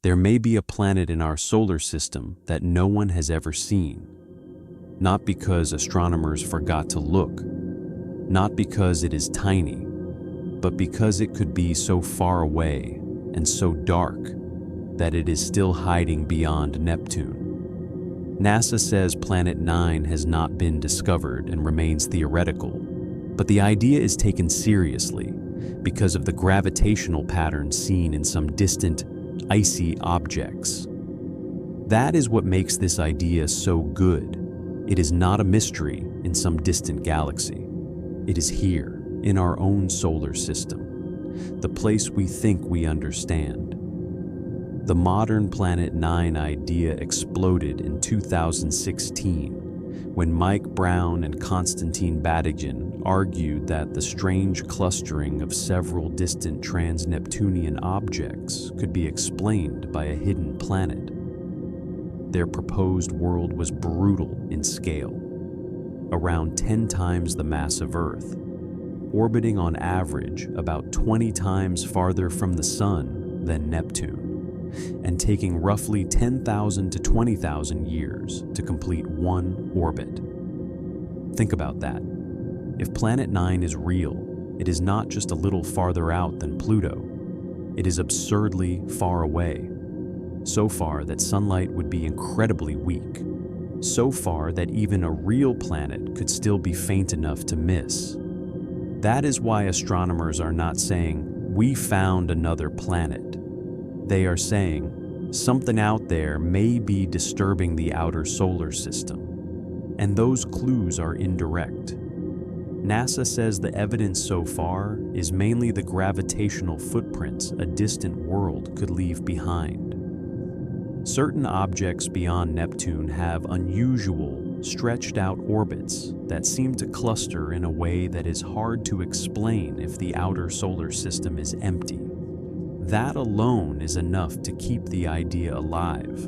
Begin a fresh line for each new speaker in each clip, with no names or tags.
There may be a planet in our solar system that no one has ever seen, not because astronomers forgot to look, not because it is tiny, but because it could be so far away and so dark that it is still hiding beyond Neptune. NASA says Planet 9 has not been discovered and remains theoretical, but the idea is taken seriously because of the gravitational pattern seen in some distant, icy objects. That is what makes this idea so good. It is not a mystery in some distant galaxy. It is here, in our own solar system, the place we think we understand. The modern Planet 9 idea exploded in 2016 when Mike Brown and Konstantin Batygin argued that the strange clustering of several distant trans-Neptunian objects could be explained by a hidden planet. Their proposed world was brutal in scale, around 10 times the mass of Earth, orbiting on average about 20 times farther from the Sun than Neptune, and taking roughly 10,000 to 20,000 years to complete one orbit. Think about that. If Planet 9 is real, it is not just a little farther out than Pluto. It is absurdly far away, so far that sunlight would be incredibly weak, so far that even a real planet could still be faint enough to miss. That is why astronomers are not saying, "We found another planet." They are saying, something out there may be disturbing the outer solar system. And those clues are indirect. NASA says the evidence so far is mainly the gravitational footprints a distant world could leave behind. Certain objects beyond Neptune have unusual, stretched-out orbits that seem to cluster in a way that is hard to explain if the outer solar system is empty. That alone is enough to keep the idea alive.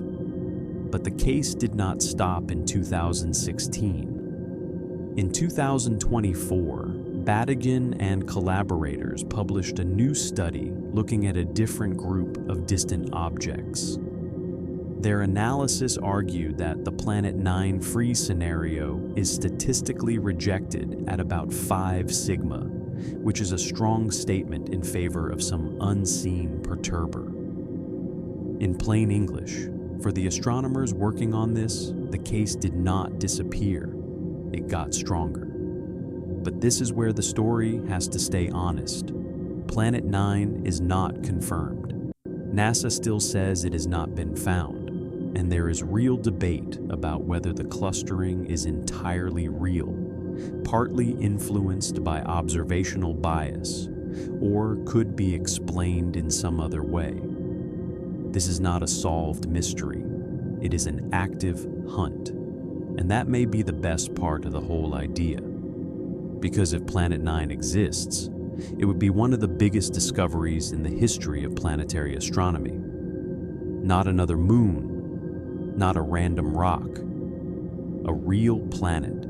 But the case did not stop in 2016. In 2024, Batygin and collaborators published a new study looking at a different group of distant objects. Their analysis argued that the Planet 9 free scenario is statistically rejected at about 5 sigma, which is a strong statement in favor of some unseen perturber. In plain English, for the astronomers working on this, the case did not disappear. It got stronger. But this is where the story has to stay honest. Planet 9 is not confirmed. NASA still says it has not been found, and there is real debate about whether the clustering is entirely real, partly influenced by observational bias, or could be explained in some other way. This is not a solved mystery. It is an active hunt, and that may be the best part of the whole idea. Because if Planet 9 exists, it would be one of the biggest discoveries in the history of planetary astronomy. Not another moon, not a random rock, a real planet.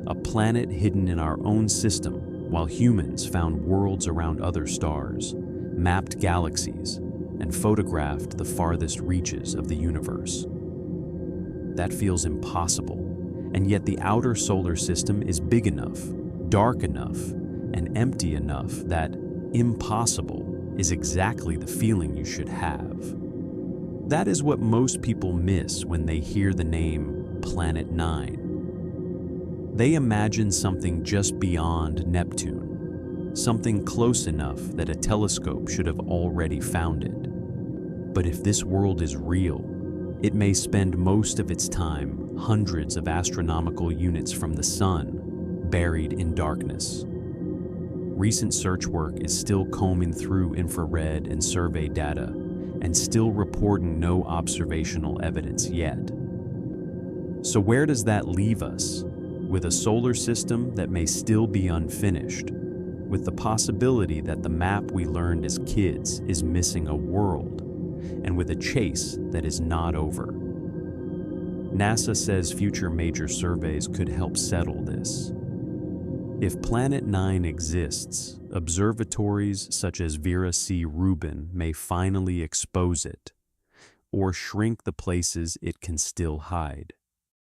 A planet hidden in our own system while humans found worlds around other stars, mapped galaxies, and photographed the farthest reaches of the universe. That feels impossible, and yet the outer solar system is big enough, dark enough, and empty enough that impossible is exactly the feeling you should have. That is what most people miss when they hear the name Planet 9. They imagine something just beyond Neptune, something close enough that a telescope should have already found it. But if this world is real, it may spend most of its time hundreds of astronomical units from the Sun, buried in darkness. Recent search work is still combing through infrared and survey data, and still reporting no observational evidence yet. So where does that leave us? With a solar system that may still be unfinished, with the possibility that the map we learned as kids is missing a world, and with a chase that is not over. NASA says future major surveys could help settle this. If Planet 9 exists, observatories such as Vera C. Rubin may finally expose it, or shrink the places it can still hide.